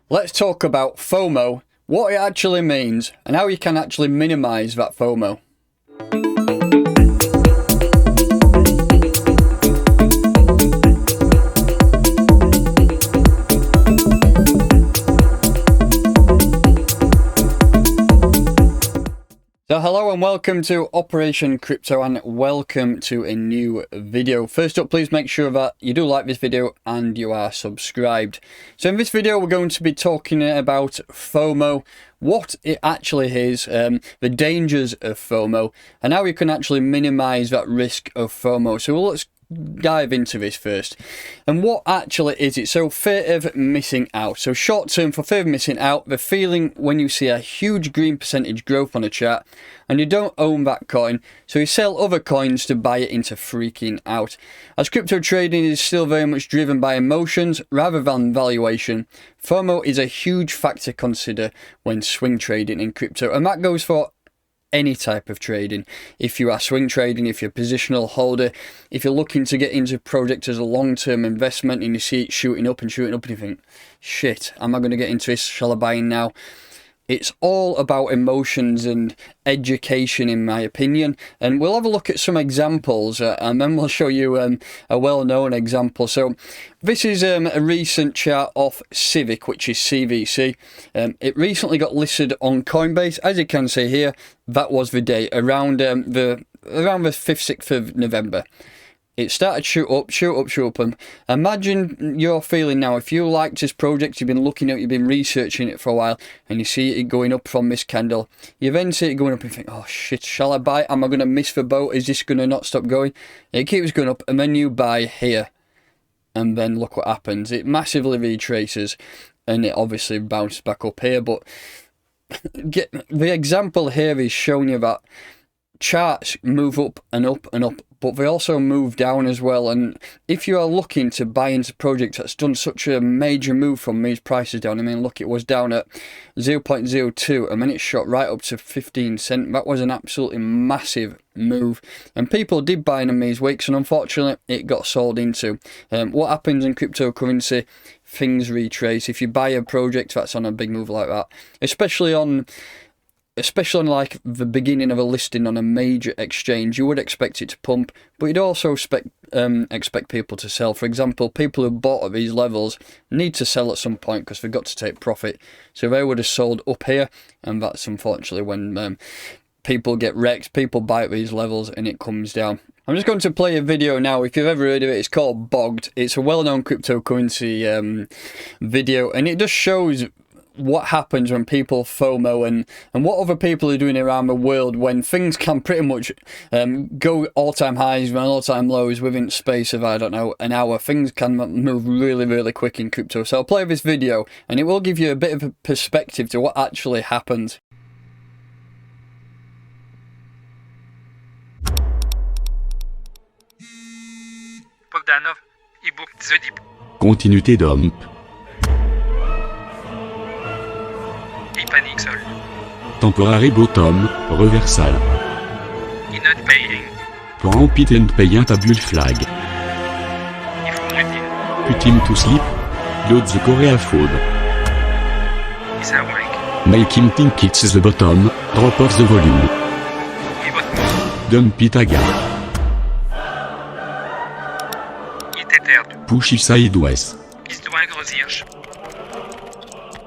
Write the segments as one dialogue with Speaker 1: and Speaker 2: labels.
Speaker 1: Let's talk about FOMO, what it actually means, and how you can actually minimize that FOMO. So hello and welcome to Operation Crypto, and welcome to a new video. First up, please make sure that you do like this video and you are subscribed. So in this video we're going to be talking about FOMO, what it actually is, the dangers of FOMO, and how you can actually minimize that risk of FOMO. So let's dive into this first. And what actually is it? So fear of missing out. So short term, for fear of missing out, the feeling when you see a huge green percentage growth on a chart and you don't own that coin, so you sell other coins to buy it into freaking out. As crypto trading is still very much driven by emotions rather than valuation, FOMO is a huge factor to consider when swing trading in crypto, and that goes for any type of trading. If you are swing trading, if you're a positional holder, if you're looking to get into a project as a long-term investment and you see it shooting up and you think, shit, am I going to get into this? Shall I buy in now? It's all about emotions and education, in my opinion. And we'll have a look at some examples and then we'll show you a well-known example. So this is a recent chart of Civic, which is CVC. It recently got listed on Coinbase. As you can see here, that was the day around the 5th, 6th of November. It started shoot up, and imagine your feeling now if you liked this project, you've been looking at it, you've been researching it for a while, and you see it going up from this candle. You then see it going up and think, oh shit, shall I buy? Am I going to miss the boat? Is this going to not stop going? It keeps going up, and then you buy here, and then look what happens. It massively retraces, and it obviously bounces back up here, but the example here is showing you that charts move up and up and up, but they also move down as well. And if you are looking to buy into a project that's done such a major move from these prices down, I mean, look, it was down at 0.02 and then it shot right up to 15 cents. That was an absolutely massive move, and people did buy in these weeks, and unfortunately it got sold into. What happens in cryptocurrency? Things retrace. If you buy a project that's on a big move like that, especially on like the beginning of a listing on a major exchange, you would expect it to pump, but you'd also expect people to sell. For example, people who bought at these levels need to sell at some point because they've got to take profit. So they would have sold up here, and that's unfortunately when people get wrecked. People buy at these levels and it comes down. I'm just going to play a video now. If you've ever heard of it, it's called Bogged. It's a well-known cryptocurrency video, and it just shows what happens when people FOMO and what other people are doing around the world when things can pretty much go all-time highs and all-time lows within space of, I don't know, an hour. Things can move really, really quick in crypto. So I'll play this video and it will give you a bit of a perspective to what actually happened.
Speaker 2: Bogdanov, he booked the dip.
Speaker 3: Continuité dump.
Speaker 2: He panic sol.
Speaker 3: Temporary bottom, reversal.
Speaker 2: He not paying.
Speaker 3: Pour pit and pay un tabule flag.
Speaker 2: He faut routine.
Speaker 3: Put him to sleep. Load the Korea food.
Speaker 2: He's awake.
Speaker 3: Make him think it's the bottom. Drop off the volume.
Speaker 2: He bot.
Speaker 3: Dump it again.
Speaker 2: Il t'éterde.
Speaker 3: Push it sideways.
Speaker 2: Il doit grossir.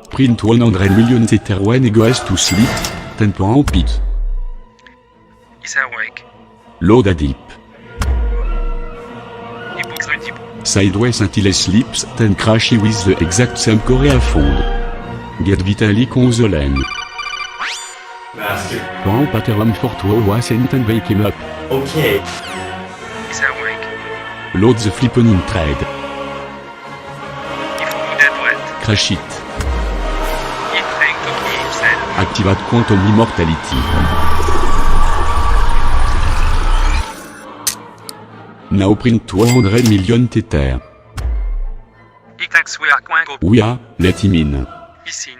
Speaker 3: Print 100 million Tether when he goes to sleep. Tempo pit.
Speaker 2: He's awake.
Speaker 3: Load a dip.
Speaker 2: He books the dip.
Speaker 3: Sideways until he sleeps, then crash with the exact same Korea fund. Get Vitalik on the lane.
Speaker 4: Master.
Speaker 3: Pour pattern for 2 hours and then wake him up.
Speaker 4: Okay.
Speaker 2: He's awake.
Speaker 3: Load the flipping in trade.
Speaker 2: Il faut dead wet.
Speaker 3: Crash it.
Speaker 2: Il think to pull himself.
Speaker 3: Activate quantum immortality. Now print 200 million Tether.
Speaker 2: He thinks we are going to go.
Speaker 3: We are, let him in.
Speaker 2: He's seen.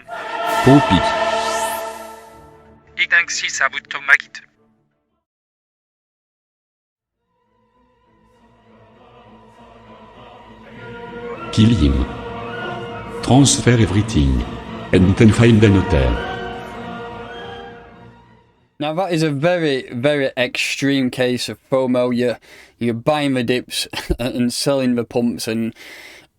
Speaker 3: Pump it.
Speaker 2: He thinks he's about to make it.
Speaker 3: Kill him. transfer everything. And then find a notaire.
Speaker 1: Now that is a very, very extreme case of FOMO. You're buying the dips and selling the pumps, and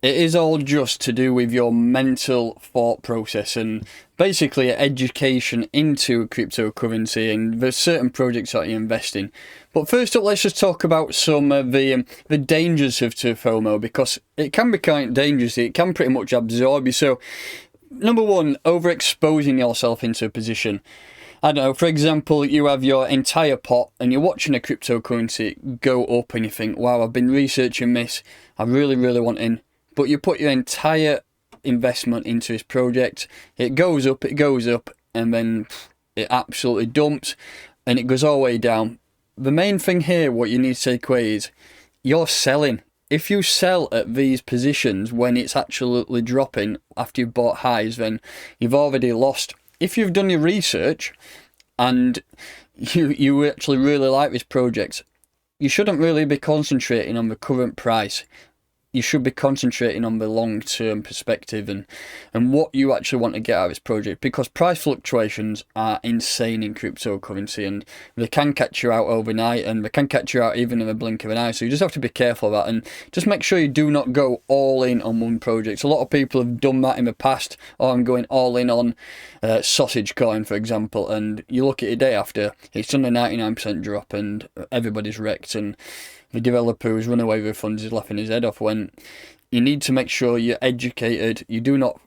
Speaker 1: it is all just to do with your mental thought process and basically education into cryptocurrency and the certain projects that you invest in. But first up, let's just talk about some of the dangers of FOMO, because it can be quite dangerous. It can pretty much absorb you. So, number one, overexposing yourself into a position. I don't know, for example, you have your entire pot and you're watching a cryptocurrency go up and you think, wow, I've been researching this, I really, really want in. But you put your entire investment into this project, it goes up, and then it absolutely dumps and it goes all the way down. The main thing here, what you need to take away is, you're selling. If you sell at these positions when it's absolutely dropping after you've bought highs, then you've already lost. If you've done your research and you actually really like this project, you shouldn't really be concentrating on the current price. You should be concentrating on the long-term perspective and what you actually want to get out of this project, because price fluctuations are insane in cryptocurrency and they can catch you out overnight and they can catch you out even in the blink of an eye. So you just have to be careful of that and just make sure you do not go all in on one project. A lot of people have done that in the past. Oh, I'm going all in on sausage coin, for example, and you look at it day after, it's done a 99% drop and everybody's wrecked, and the developer who's run away with funds is laughing his head off. When you need to make sure you're educated, you do not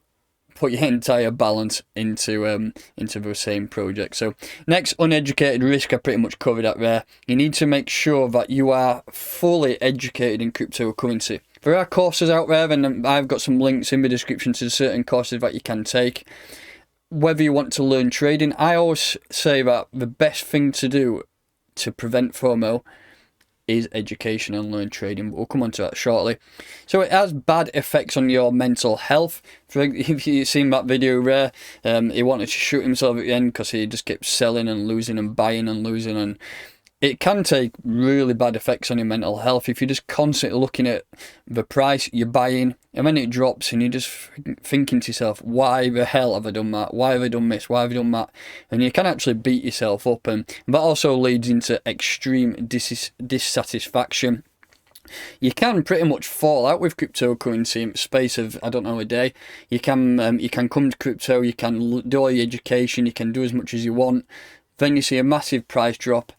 Speaker 1: put your entire balance into the same project. So next, uneducated risk. I pretty much covered that there. You need to make sure that you are fully educated in cryptocurrency. There are courses out there, and I've got some links in the description to certain courses that you can take. Whether you want to learn trading, I always say that the best thing to do to prevent FOMO is education and learn trading, but we'll come on to that shortly. So it has bad effects on your mental health. If you've seen that video there, he wanted to shoot himself at the end because he just kept selling and losing and buying and losing, and it can take really bad effects on your mental health if you're just constantly looking at the price you're buying and then it drops and you're just thinking to yourself, why the hell have I done that? Why have I done this? Why have I done that? And you can actually beat yourself up, and that also leads into extreme dissatisfaction. You can pretty much fall out with cryptocurrency in the space of, I don't know, a day. You can come to crypto, you can do all your education, you can do as much as you want. Then you see a massive price drop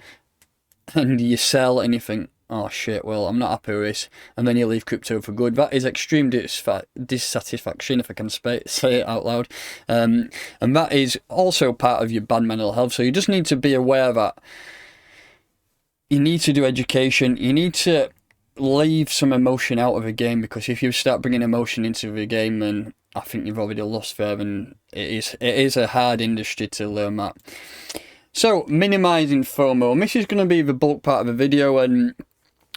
Speaker 1: and you sell and you think, oh shit, well, I'm not happy with this, and then you leave crypto for good. That is extreme dissatisfaction, if I can say it out loud, and that is also part of your bad mental health. So you just need to be aware that you need to do education, you need to leave some emotion out of the game, because if you start bringing emotion into the game, then I think you've already lost there, and it is a hard industry to learn that. So, minimising FOMO, and this is going to be the bulk part of the video, and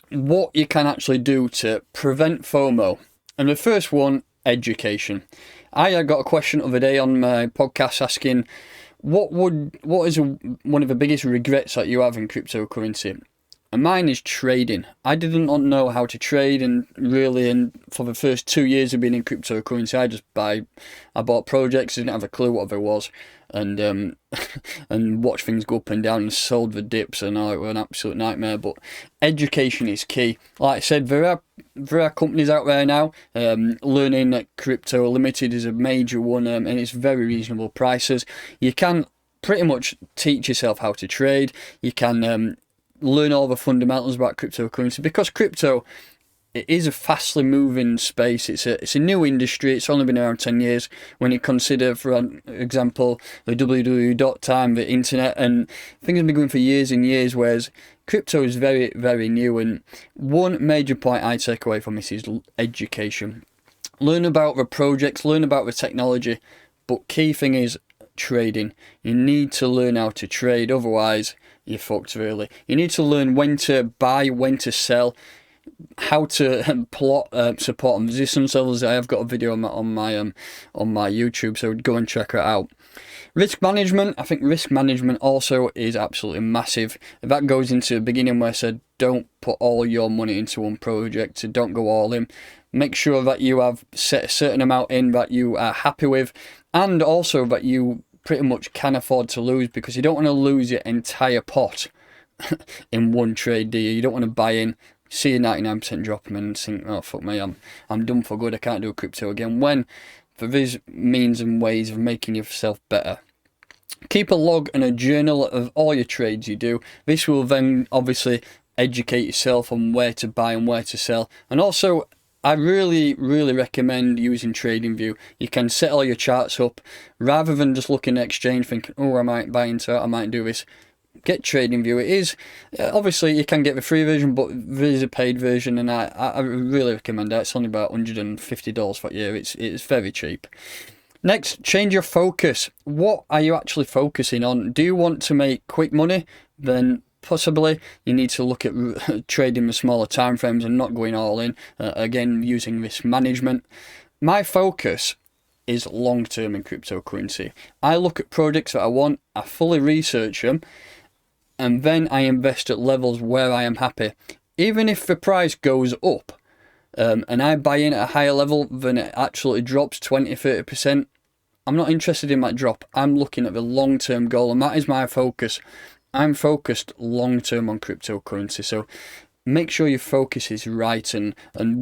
Speaker 1: what you can actually do to prevent FOMO. And the first one, education. I got a question the other day on my podcast asking, what is one of the biggest regrets that you have in cryptocurrency? And mine is trading. I didn't know how to trade, and for the first 2 years of being in cryptocurrency, I bought projects, didn't have a clue what there was, and watched things go up and down and sold the dips, and it was an absolute nightmare. But education is key. Like I said, there are companies out there now. Learning at Crypto Limited is a major one, and it's very reasonable prices. You can pretty much teach yourself how to trade. You can learn all the fundamentals about cryptocurrency, because crypto, it is a fastly moving space. It's a new industry. It's only been around 10 years when you consider, for example, the www time, the internet, and things have been going for years and years, whereas crypto is very, very new. And one major point I take away from this is education. Learn about the projects, learn about the technology, but key thing is trading. You need to learn how to trade, otherwise you're fucked really. You need to learn when to buy, when to sell. how to plot support and resistance levels. I have got a video on my YouTube, so go and check it out. Risk management, I think risk management also is absolutely massive. That goes into the beginning where I said don't put all your money into one project, so don't go all in. Make sure that you have set a certain amount in that you are happy with, and also that you pretty much can afford to lose, because you don't want to lose your entire pot in one trade, do you? You don't want to buy in, see a 99% drop and think, oh fuck me, I'm done for good, I can't do crypto again, when there is means and ways of making yourself better. Keep a log and a journal of all your trades you do. This will then obviously educate yourself on where to buy and where to sell. And also, I really recommend using TradingView. You can set all your charts up rather than just looking at exchange thinking, oh, I might buy into it, I might do this. Get TradingView. It is obviously you can get the free version, but there is a paid version, and I really recommend that. It's only about $150 for a year. It's very cheap. Next, change your focus. What are you actually focusing on? Do you want to make quick money? Then possibly you need to look at trading with smaller time frames and not going all in. Again, using risk management. My focus is long term in cryptocurrency. I look at projects that I want, I fully research them, and then I invest at levels where I am happy. Even if the price goes up and I buy in at a higher level than it actually drops 20-30%, I'm not interested in that drop. I'm looking at the long-term goal, and that is my focus. I'm focused long-term on cryptocurrency, so make sure your focus is right and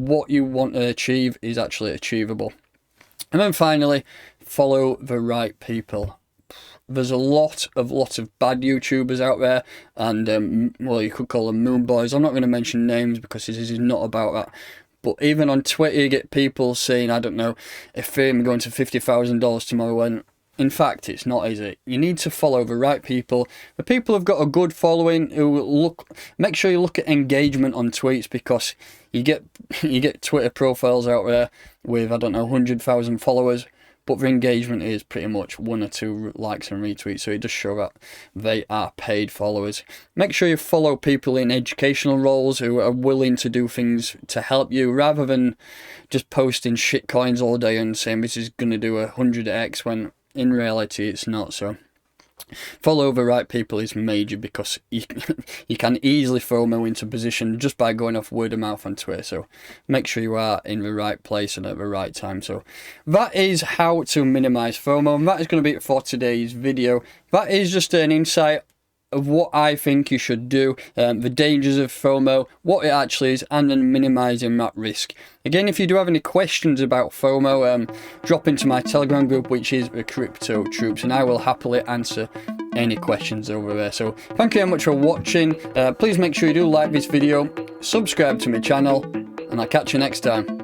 Speaker 1: what you want to achieve is actually achievable. And then finally, follow the right people. There's a lot of bad YouTubers out there, and well, you could call them moon boys. I'm not going to mention names because this is not about that. But even on Twitter, you get people saying, I don't know, Ethereum going to $50,000 tomorrow, when in fact it's not, is it? You need to follow the right people. The people who've got a good following, who make sure you look at engagement on tweets, because you get Twitter profiles out there with, I don't know, 100,000 followers, but the engagement is pretty much 1 or 2 likes and retweets, so it does show that they are paid followers. Make sure you follow people in educational roles who are willing to do things to help you, rather than just posting shit coins all day and saying this is going to do 100x, when in reality it's not. So follow the right people is major, because you can easily FOMO into position just by going off word of mouth on Twitter. So make sure you are in the right place and at the right time. So that is how to minimize FOMO, and that is going to be it for today's video. That is just an insight of what I think you should do, the dangers of FOMO, what it actually is, and then minimizing that risk. Again, if you do have any questions about FOMO, drop into my Telegram group, which is the Crypto Troops, and I will happily answer any questions over there. So thank you very much for watching. Please make sure you do like this video, subscribe to my channel, and I'll catch you next time.